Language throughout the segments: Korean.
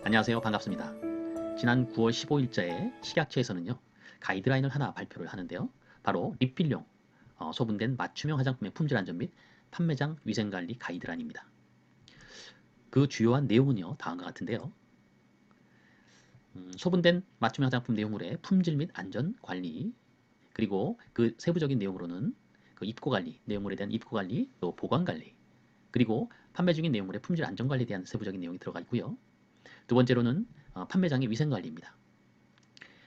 안녕하세요. 반갑습니다. 지난 9월 15일자에 식약처에서는요, 가이드라인을 하나 발표를 하는데요. 바로 리필용, 소분된 맞춤형 화장품의 품질 안전 및 판매장 위생관리 가이드라인입니다. 그 주요한 내용은요, 다음과 같은데요. 소분된 맞춤형 화장품 내용물의 품질 및 안전 관리, 그리고 그 세부적인 내용으로는 그 입고 관리, 내용물에 대한 입고 관리, 또 보관 관리, 그리고 판매 중인 내용물의 품질 안전 관리에 대한 세부적인 내용이 들어가 있고요. 두 번째로는 판매장의 위생 관리입니다.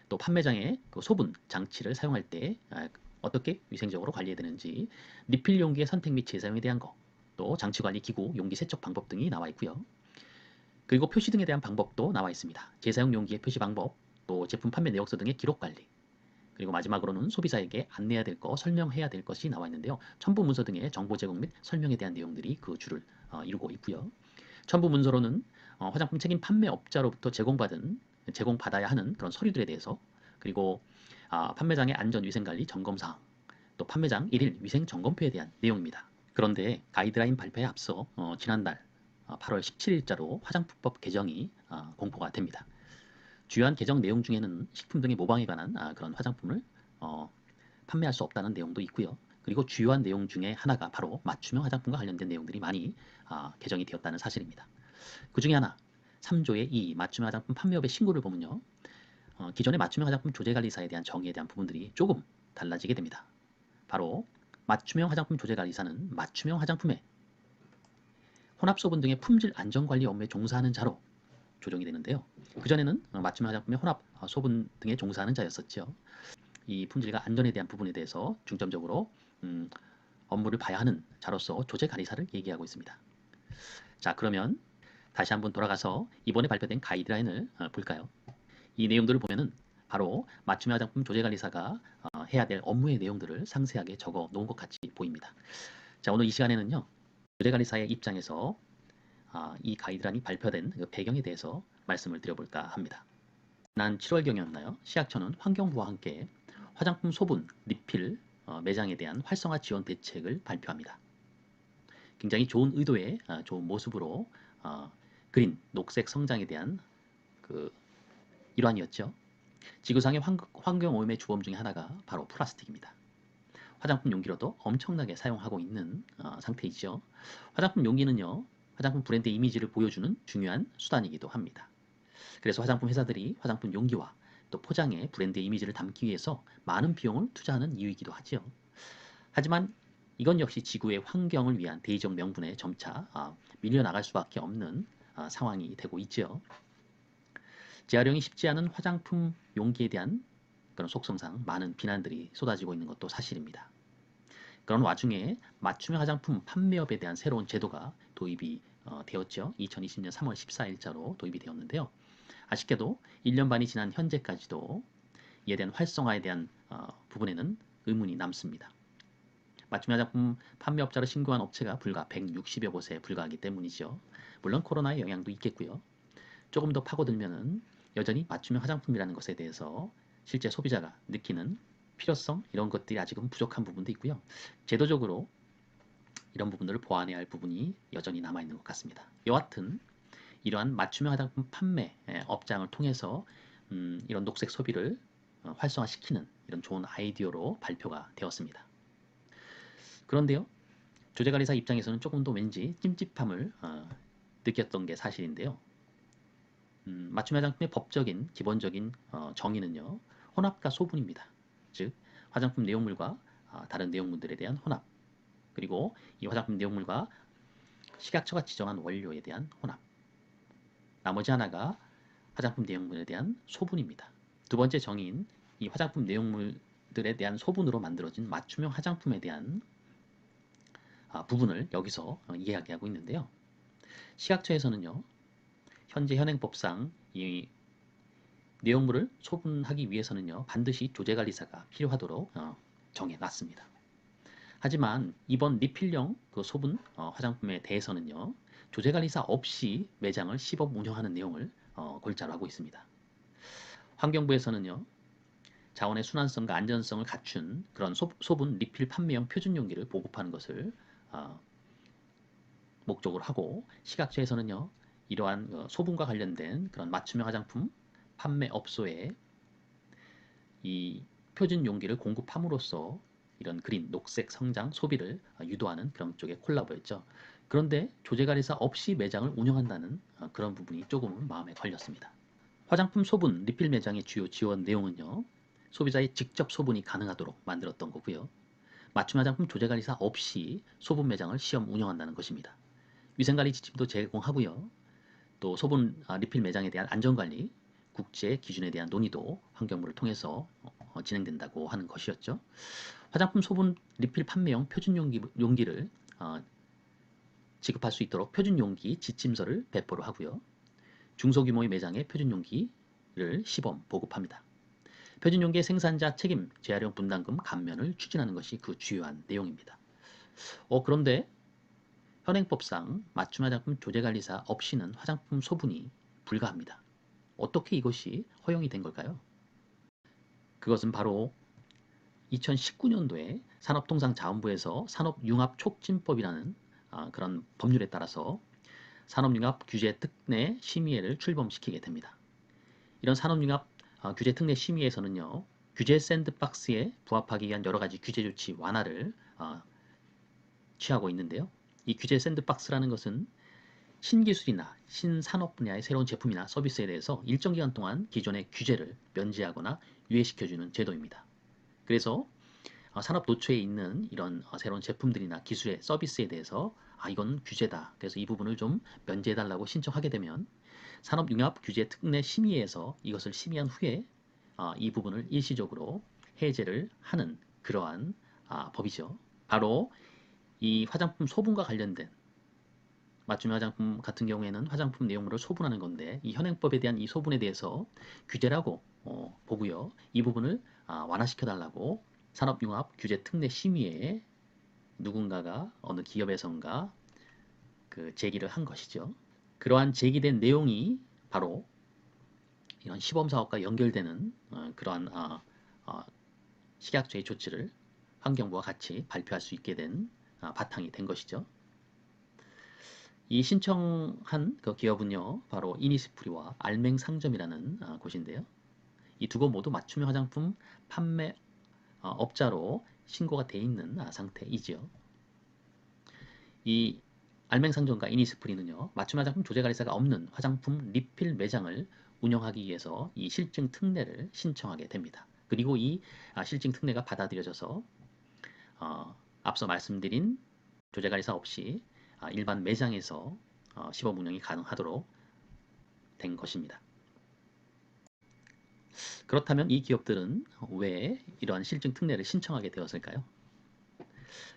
또 판매장에 그 소분 장치를 사용할 때 어떻게 위생적으로 관리해야 되는지, 리필 용기의 선택 및 재사용에 대한 거, 또 장치 관리 기구, 용기 세척 방법 등이 나와 있고요. 그리고 표시 등에 대한 방법도 나와 있습니다. 재사용 용기의 표시 방법, 또 제품 판매 내역서 등의 기록 관리, 그리고 마지막으로는 소비자에게 안내해야 될 것, 설명해야 될 것이 나와 있는데요. 첨부 문서 등의 정보 제공 및 설명에 대한 내용들이 그 줄을 이루고 있고요. 첨부 문서로는 화장품 책임 판매업자로부터 제공받아야 하는 그런 서류들에 대해서, 그리고 판매장의 안전위생관리 점검사항, 또 판매장 1일 위생점검표에 대한 내용입니다. 그런데 가이드라인 발표에 앞서 지난달 8월 17일자로 화장품법 개정이 공포가 됩니다. 주요한 개정 내용 중에는 식품 등의 모방에 관한 그런 화장품을 판매할 수 없다는 내용도 있고요. 그리고 주요한 내용 중에 하나가 바로 맞춤형 화장품과 관련된 내용들이 많이 개정이 되었다는 사실입니다. 그 중에 하나, 3조의 2 맞춤형 화장품 판매업의 신고를 보면요. 기존의 맞춤형 화장품 조제관리사에 대한 정의에 대한 부분들이 조금 달라지게 됩니다. 바로 맞춤형 화장품 조제관리사는 맞춤형 화장품의 혼합소분 등의 품질 안전관리 업무에 종사하는 자로 조정이 되는데요. 그전에는 맞춤형 화장품의 혼합 소분 등에 종사하는 자였었죠. 이 품질과 안전에 대한 부분에 대해서 중점적으로 업무를 봐야 하는 자로서 조제관리사를 얘기하고 있습니다. 자, 그러면 다시 한번 돌아가서 이번에 발표된 가이드라인을 볼까요? 이 내용들을 보면은 바로 맞춤형 화장품 조제관리사가 해야 될 업무의 내용들을 상세하게 적어 놓은 것 같이 보입니다. 자, 오늘 이 시간에는요, 조제관리사의 입장에서 이 가이드라인이 발표된 그 배경에 대해서 말씀을 드려볼까 합니다. 지난 7월경이었나요? 식약처는 환경부와 함께 화장품 소분, 리필, 매장에 대한 활성화 지원 대책을 발표합니다. 굉장히 좋은 의도의 좋은 모습으로 그린, 녹색 성장에 대한 그 일환이었죠. 지구상의 환경오염의 주범 중에 하나가 바로 플라스틱입니다. 화장품 용기로도 엄청나게 사용하고 있는 상태이죠. 화장품 용기는요, 화장품 브랜드 이미지를 보여주는 중요한 수단이기도 합니다. 그래서 화장품 회사들이 화장품 용기와 또 포장에 브랜드 이미지를 담기 위해서 많은 비용을 투자하는 이유이기도 하죠. 하지만 이건 역시 지구의 환경을 위한 대의적 명분에 점차 밀려나갈 수밖에 없는 상황이 되고 있죠. 재활용이 쉽지 않은 화장품 용기에 대한 그런 속성상 많은 비난들이 쏟아지고 있는 것도 사실입니다. 그런 와중에 맞춤형 화장품 판매업에 대한 새로운 제도가 도입이 되었죠. 2020년 3월 14일자로 도입이 되었는데요. 아쉽게도 1년 반이 지난 현재까지도 이에 대한 활성화에 대한 부분에는 의문이 남습니다. 맞춤 화장품 판매업자로 신고한 업체가 불과 160여 곳에 불과하기 때문이죠. 물론 코로나의 영향도 있겠고요. 조금 더 파고들면은 여전히 맞춤형 화장품이라는 것에 대해서 실제 소비자가 느끼는 필요성 이런 것들이 아직은 부족한 부분도 있고요. 제도적으로 이런 부분들을 보완해야 할 부분이 여전히 남아있는 것 같습니다. 여하튼 이러한 맞춤형 화장품 판매 업장을 통해서 이런 녹색 소비를 활성화시키는 이런 좋은 아이디어로 발표가 되었습니다. 그런데요, 조제관리사 입장에서는 조금 더 왠지 찜찜함을 느꼈던 게 사실인데요. 맞춤 화장품의 법적인 기본적인 정의는요, 혼합과 소분입니다. 즉 화장품 내용물과 다른 내용물들에 대한 혼합, 그리고 이 화장품 내용물과 식약처가 지정한 원료에 대한 혼합, 나머지 하나가 화장품 내용물에 대한 소분입니다. 두 번째 정의인 이 화장품 내용물들에 대한 소분으로 만들어진 맞춤형 화장품에 대한 부분을 여기서 이야기하고 있는데요. 식약처에서는요, 현재 현행법상 이 내용물을 소분하기 위해서는요, 반드시 조제관리사가 필요하도록 정해놨습니다. 하지만 이번 리필형 그 소분 화장품에 대해서는요, 조제관리사 없이 매장을 시범 운영하는 내용을 골자로 하고 있습니다. 환경부에서는요, 자원의 순환성과 안전성을 갖춘 그런 소분 리필 판매용 표준 용기를 보급하는 것을 목적으로 하고, 식약처에서는요, 이러한 소분과 관련된 그런 맞춤형 화장품 판매업소에 이 표준 용기를 공급함으로써 이런 그린, 녹색 성장 소비를 유도하는 그런 쪽의 콜라보였죠. 그런데 조제관리사 없이 매장을 운영한다는 그런 부분이 조금은 마음에 걸렸습니다. 화장품 소분 리필 매장의 주요 지원 내용은요. 소비자의 직접 소분이 가능하도록 만들었던 거고요. 맞춤 화장품 조제관리사 없이 소분 매장을 시험 운영한다는 것입니다. 위생관리 지침도 제공하고요. 또 소분 리필 매장에 대한 안전관리, 국제 기준에 대한 논의도 환경부를 통해서 진행된다고 하는 것이었죠. 화장품 소분 리필 판매용 표준 용기를 지급할 수 있도록 표준 용기 지침서를 배포를 하고요. 중소규모의 매장에 표준 용기를 시범 보급합니다. 표준 용기의 생산자 책임 재활용 분담금 감면을 추진하는 것이 그 주요한 내용입니다. 그런데 현행법상 맞춤 화장품 조제관리사 없이는 화장품 소분이 불가합니다. 어떻게 이것이 허용이 된 걸까요? 그것은 바로 2019년도에 산업통상자원부에서 산업융합촉진법이라는 그런 법률에 따라서 산업융합 규제 특례 심의회를 출범시키게 됩니다. 이런 산업융합 규제 특례 심의회에서는요, 규제 샌드박스에 부합하기 위한 여러 가지 규제 조치 완화를 취하고 있는데요. 이 규제 샌드박스라는 것은 신기술이나 신산업 분야의 새로운 제품이나 서비스에 대해서 일정 기간 동안 기존의 규제를 면제하거나 유예시켜주는 제도입니다. 그래서 산업 노초에 있는 이런 새로운 제품들이나 기술의 서비스에 대해서 이건 규제다. 그래서 이 부분을 좀 면제해달라고 신청하게 되면 산업융합규제특례 심의에서 이것을 심의한 후에 이 부분을 일시적으로 해제를 하는 그러한 법이죠. 바로 이 화장품 소분과 관련된 맞춤 화장품 같은 경우에는 화장품 내용물을 소분하는 건데 이 현행법에 대한 이 소분에 대해서 규제라고 보고요. 이 부분을 완화시켜 달라고 산업융합규제특례심의회에 누군가가 어느 기업에선가 그 제기를 한 것이죠. 그러한 제기된 내용이 바로 이런 시범사업과 연결되는 그러한 식약처의 조치를 환경부와 같이 발표할 수 있게 된 바탕이 된 것이죠. 이 신청한 그 기업은요, 바로 이니스프리와 알맹상점이라는 곳인데요. 이 두 곳 모두 맞춤형 화장품 판매 업자로 신고가 돼 있는 상태이지요. 이 알맹상점과 이니스프리는요, 맞춤 화장품 조제관리사가 없는 화장품 리필 매장을 운영하기 위해서 이 실증 특례를 신청하게 됩니다. 그리고 이 실증 특례가 받아들여져서 앞서 말씀드린 조제관리사 없이 일반 매장에서 시범 운영이 가능하도록 된 것입니다. 그렇다면 이 기업들은 왜 이러한 실증 특례를 신청하게 되었을까요?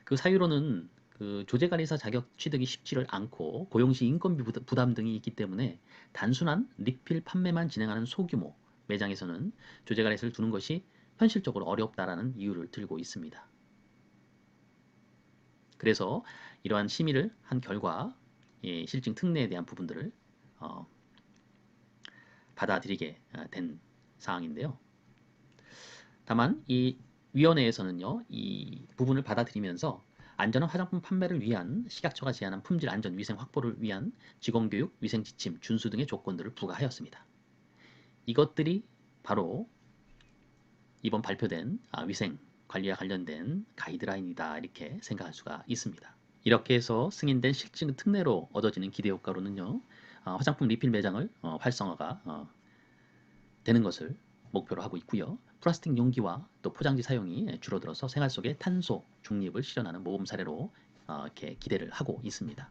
그 사유로는 그 조제관리사 자격 취득이 쉽지를 않고 고용시 인건비 부담 등이 있기 때문에 단순한 리필 판매만 진행하는 소규모 매장에서는 조제관리사를 두는 것이 현실적으로 어렵다라는 이유를 들고 있습니다. 그래서 이러한 심의를 한 결과 실증 특례에 대한 부분들을 받아들이게 된 사항인데요. 다만 이 위원회에서는요, 이 부분을 받아들이면서 안전한 화장품 판매를 위한 식약처가 제안한 품질 안전 위생 확보를 위한 직원교육, 위생 지침 준수 등의 조건들을 부과하였습니다. 이것들이 바로 이번 발표된 위생 관리와 관련된 가이드라인이다 이렇게 생각할 수가 있습니다. 이렇게 해서 승인된 실증 특례로 얻어지는 기대 효과로는요, 화장품 리필 매장을 활성화가 되는 것을 목표로 하고 있고요. 플라스틱 용기와 또 포장지 사용이 줄어들어서 생활 속에 탄소 중립을 실현하는 모범 사례로 이렇게 기대를 하고 있습니다.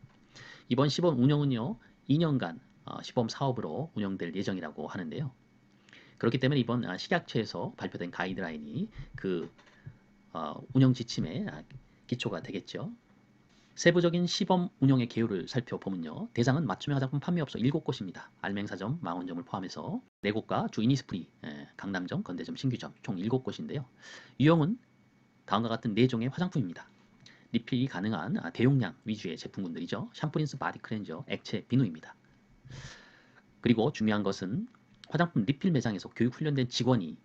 이번 시범 운영은요, 2년간 시범 사업으로 운영될 예정이라고 하는데요. 그렇기 때문에 이번 식약처에서 발표된 가이드라인이 그 운영 지침의 기초가 되겠죠. 세부적인 시범 운영의 개요를 살펴보면요. 대상은 맞춤형 화장품 판매업소 7곳입니다. 알맹사점, 망원점을 포함해서 4곳과 주 이니스프리, 강남점, 건대점, 신규점 총 7곳인데요. 유형은 다음과 같은 4종의 화장품입니다. 리필이 가능한 대용량 위주의 제품군들이죠. 샴푸린스, 바디 클렌저, 액체, 비누입니다. 그리고 중요한 것은 화장품 리필 매장에서 교육 훈련된 직원이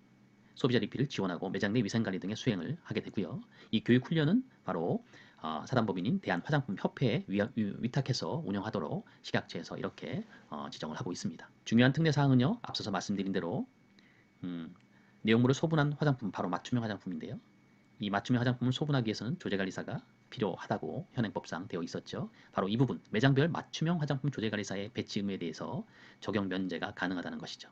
소비자 리필을 지원하고 매장 내 위생관리 등의 수행을 하게 되고요. 이 교육 훈련은 바로 사단법인인 대한화장품협회에 위탁해서 운영하도록 식약처에서 이렇게 지정을 하고 있습니다. 중요한 특례 사항은요, 앞서서 말씀드린 대로 내용물을 소분한 화장품, 바로 맞춤형 화장품인데요. 이 맞춤형 화장품을 소분하기 위해서는 조제관리사가 필요하다고 현행법상 되어 있었죠. 바로 이 부분, 매장별 맞춤형 화장품 조제관리사의 배치 의무에 대해서 적용 면제가 가능하다는 것이죠.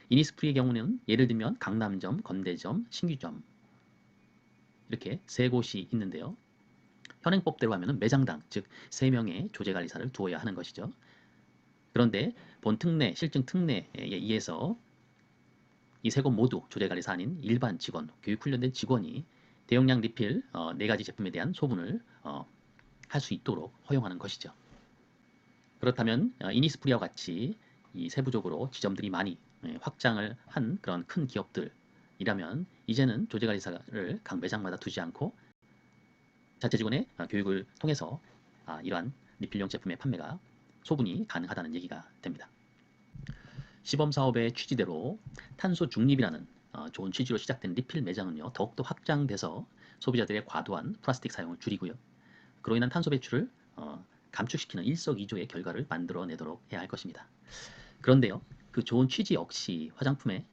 이니스프리의 경우는 예를 들면 강남점, 건대점, 신규점 이렇게 세 곳이 있는데요. 현행법대로 하면 매장당, 즉 3명의 조제관리사를 두어야 하는 것이죠. 그런데 본 특례, 실증 특례에 의해서 이 세 곳 모두 조제관리사 아닌 일반 직원, 교육 훈련된 직원이 대용량 리필 4가지 제품에 대한 소분을 할 수 있도록 허용하는 것이죠. 그렇다면 이니스프리와 같이 이 세부적으로 지점들이 많이 확장을 한 그런 큰 기업들이라면 이제는 조제관리사를 각 매장마다 두지 않고 자체 직원의 교육을 통해서 이러한 리필용 제품의 판매가 소분이 가능하다는 얘기가 됩니다. 시범사업의 취지대로 탄소 중립이라는 좋은 취지로 시작된 리필 매장은요, 더욱더 확장돼서 소비자들의 과도한 플라스틱 사용을 줄이고요. 그로 인한 탄소 배출을 감축시키는 일석이조의 결과를 만들어내도록 해야 할 것입니다. 그런데요, 그 좋은 취지 역시 화장품의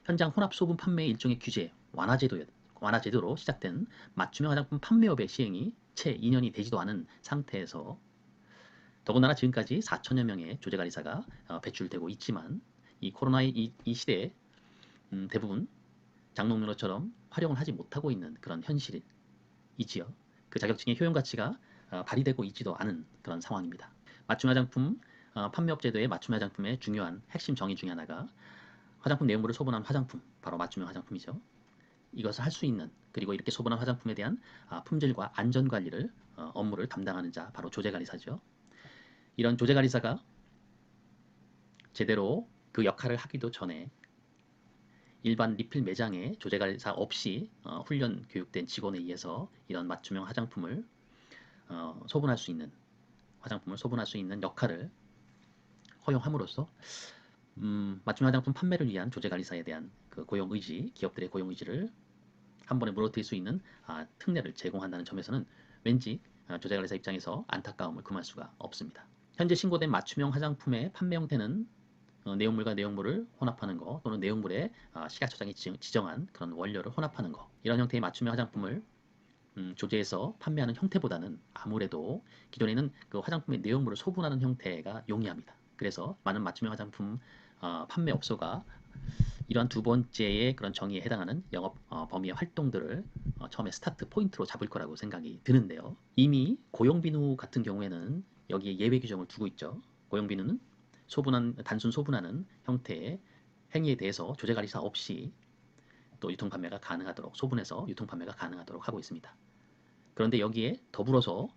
현장 혼합 소분 판매 일종의 규제 완화 제도로 시작된 맞춤형 화장품 판매업의 시행이 채 2년이 되지도 않은 상태에서 더군다나 지금까지 4천여 명의 조제관리사가 배출되고 있지만 이 코로나 이 시대에 대부분 장롱면허처럼 활용을 하지 못하고 있는 그런 현실이지요. 그 자격증의 효용 가치가 발휘되고 있지도 않은 그런 상황입니다. 맞춤 화장품 판매업 제도의 맞춤 화장품의 중요한 핵심 정의 중에 하나가 화장품 내용물을 소분한 화장품, 바로 맞춤형 화장품이죠. 이것을 할 수 있는, 그리고 이렇게 소분한 화장품에 대한 품질과 안전 관리를 업무를 담당하는 자, 바로 조제관리사죠. 이런 조제관리사가 제대로 그 역할을 하기도 전에 일반 리필 매장에 조제관리사 없이 훈련 교육된 직원에 의해서 이런 맞춤형 화장품을 소분할 수 있는 역할을 허용함으로써 맞춤 화장품 판매를 위한 조제관리사에 대한 그 고용 의지, 기업들의 고용 의지를 한 번에 무너뜨릴 수 있는 특례를 제공한다는 점에서는 왠지 조제관리사 입장에서 안타까움을 금할 수가 없습니다. 현재 신고된 맞춤형 화장품의 판매 형태는 내용물과 내용물을 혼합하는 거, 또는 내용물에 식약처장이 지정한 그런 원료를 혼합하는 거, 이런 형태의 맞춤형 화장품을 조제해서 판매하는 형태보다는 아무래도 기존에는 그 화장품의 내용물을 소분하는 형태가 용이합니다. 그래서 많은 맞춤형 화장품 판매업소가 이러한 두 번째의 그런 정의에 해당하는 영업 범위의 활동들을 처음에 스타트 포인트로 잡을 거라고 생각이 드는데요. 이미 고용비누 같은 경우에는 여기에 예외 규정을 두고 있죠. 고용비누는 단순 소분하는 형태의 행위에 대해서 조제관리사 없이 또 유통 판매가 가능하도록, 소분해서 유통 판매가 가능하도록 하고 있습니다. 그런데 여기에 더불어서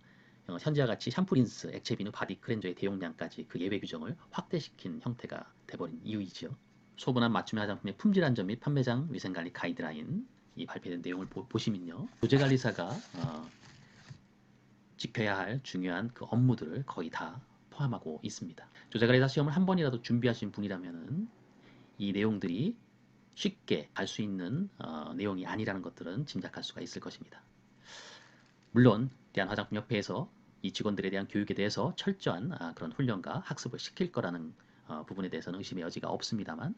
현재와 같이 샴푸, 린스, 액체 비누, 바디 클렌저의 대용량까지 그 예외 규정을 확대시킨 형태가 돼버린 이유이지요. 소분한 맞춤 화장품의 품질 안전 및 판매장 위생관리 가이드라인, 이 발표된 내용을 보시면요, 조제관리사가 지켜야 할 중요한 그 업무들을 거의 다 포함하고 있습니다. 조제관리사 시험을 한 번이라도 준비하신 분이라면은 이 내용들이 쉽게 알 수 있는 내용이 아니라는 것들은 짐작할 수가 있을 것입니다. 물론 대한화장품협회에서 이 직원들에 대한 교육에 대해서 철저한 그런 훈련과 학습을 시킬 거라는 부분에 대해서는 의심의 여지가 없습니다만,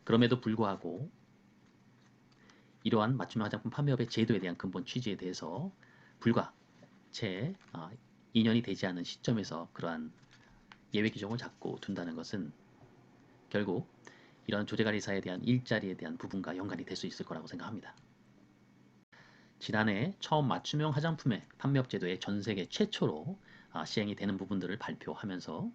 그럼에도 불구하고 이러한 맞춤형 화장품 판매업의 제도에 대한 근본 취지에 대해서 불과 채 2년이 되지 않은 시점에서 그러한 예외 규정을 잡고 둔다는 것은 결국 이런 조제관리사에 대한 일자리에 대한 부분과 연관이 될 수 있을 거라고 생각합니다. 지난해 처음 맞춤형 화장품의 판매업 제도의 전 세계 최초로 시행이 되는 부분들을 발표하면서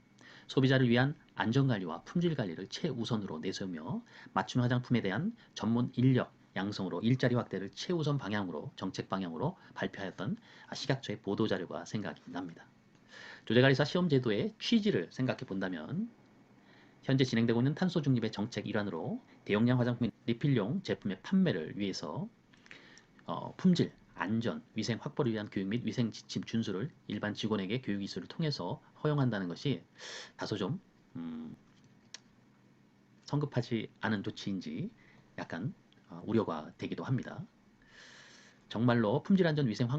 소비자를 위한 안전관리와 품질관리를 최우선으로 내세우며 맞춤 화장품에 대한 전문 인력 양성으로 일자리 확대를 최우선 방향으로, 정책 방향으로 발표하였던 식약처의 보도자료가 생각이 납니다. 조제관리사 시험제도의 취지를 생각해 본다면 현재 진행되고 있는 탄소 중립의 정책 일환으로 대용량 화장품 리필용 제품의 판매를 위해서 품질, 안전, 위생 확보를 위한 교육 및 위생 지침 준수를 일반 직원에게 교육 이수를 통해서 허용한다는 것이 다소 좀 성급하지 않은 조치인지 약간 우려가 되기도 합니다. 정말로 품질안전 위생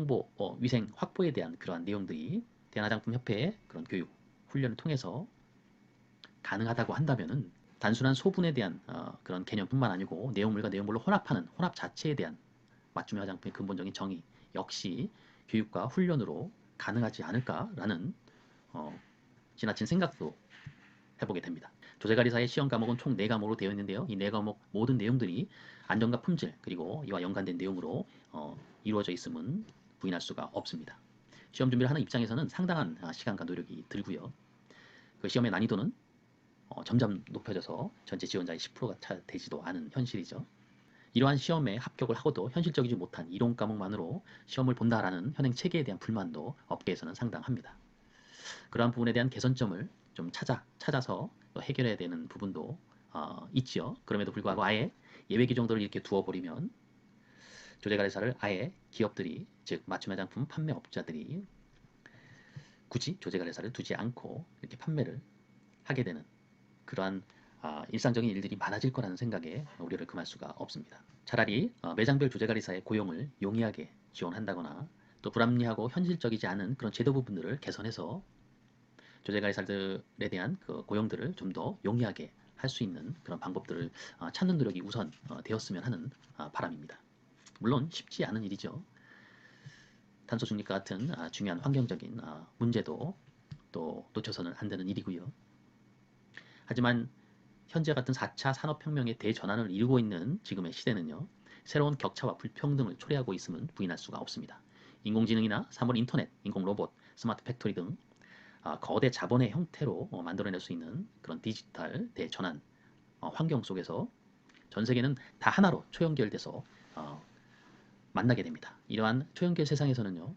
확보에 대한 그러한 내용들이 대한화장품협회의 그런 교육, 훈련을 통해서 가능하다고 한다면은 단순한 소분에 대한 그런 개념뿐만 아니고 내용물과 내용물로 혼합하는 혼합 자체에 대한 맞춤형 화장품의 근본적인 정의 역시 교육과 훈련으로 가능하지 않을까라는 지나친 생각도 해보게 됩니다. 조제가리사의 시험 과목은 총 4과목으로 되어 있는데요. 이 4과목 모든 내용들이 안전과 품질 그리고 이와 연관된 내용으로 이루어져 있음은 부인할 수가 없습니다. 시험 준비를 하는 입장에서는 상당한 시간과 노력이 들고요. 그 시험의 난이도는 점점 높여져서 전체 지원자의 10%가 채 되지도 않은 현실이죠. 이러한 시험에 합격을 하고도 현실적이지 못한 이론 과목만으로 시험을 본다라는 현행 체계에 대한 불만도 업계에서는 상당합니다. 그러한 부분에 대한 개선점을 좀 찾아서 해결해야 되는 부분도 있지요. 그럼에도 불구하고 아예 예외 규정들을 이렇게 두어버리면 조제가리사를 아예 기업들이 즉 맞춤 화장품 판매업자들이 굳이 조제가리사를 두지 않고 이렇게 판매를 하게 되는 그러한 일상적인 일들이 많아질 거라는 생각에 우려를 금할 수가 없습니다. 차라리 매장별 조제가리사의 고용을 용이하게 지원한다거나 또 불합리하고 현실적이지 않은 그런 제도 부분들을 개선해서 조제가리사들에 대한 그 고용들을 좀 더 용이하게 할 수 있는 그런 방법들을 찾는 노력이 우선 되었으면 하는 바람입니다. 물론 쉽지 않은 일이죠. 탄소 중립과 같은 중요한 환경적인 문제도 또 놓쳐서는 안 되는 일이고요. 하지만 현재 같은 4차 산업혁명의 대전환을 이루고 있는 지금의 시대는요. 새로운 격차와 불평등을 초래하고 있음은 부인할 수가 없습니다. 인공지능이나 3월 인터넷, 인공로봇, 스마트 팩토리 등 거대 자본의 형태로 만들어낼 수 있는 그런 디지털 대전환 환경 속에서 전 세계는 다 하나로 초연결돼서 만나게 됩니다. 이러한 초연결 세상에서는요.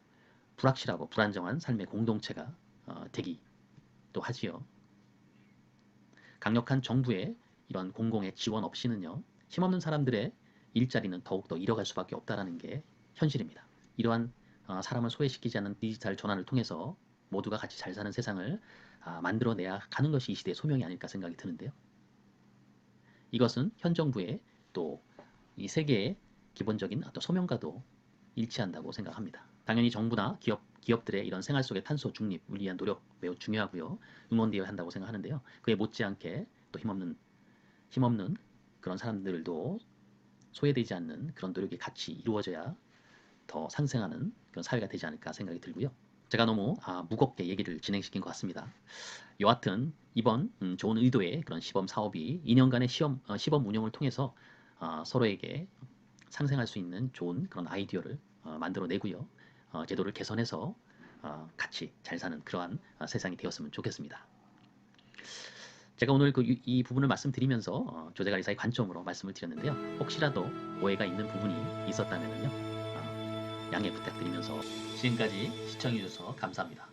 불확실하고 불안정한 삶의 공동체가 되기도 하지요. 강력한 정부의 이런 공공의 지원 없이는요. 힘없는 사람들의 일자리는 더욱더 잃어갈 수밖에 없다는 게 현실입니다. 이러한 사람을 소외시키지 않는 디지털 전환을 통해서 모두가 같이 잘 사는 세상을 만들어내야 가는 것이 이 시대의 소명이 아닐까 생각이 드는데요. 이것은 현 정부의 또 이 세계의 기본적인 어떤 소명과도 일치한다고 생각합니다. 당연히 정부나 기업들의 이런 생활 속의 탄소 중립을 위한 노력 매우 중요하고요. 응원되어야 한다고 생각하는데요. 그에 못지않게 또 힘없는 그런 사람들도 소외되지 않는 그런 노력이 같이 이루어져야 더 상생하는 그런 사회가 되지 않을까 생각이 들고요. 제가 너무 무겁게 얘기를 진행시킨 것 같습니다. 여하튼 이번 좋은 의도의 그런 시범 사업이 2년간의 시범 운영을 통해서 서로에게 상생할 수 있는 좋은 그런 아이디어를 만들어내고요. 제도를 개선해서 같이 잘 사는 그러한 세상이 되었으면 좋겠습니다. 제가 오늘 이 부분을 말씀드리면서 조제가리사의 관점으로 말씀을 드렸는데요. 혹시라도 오해가 있는 부분이 있었다면요. 양해 부탁드리면서 지금까지 시청해주셔서 감사합니다.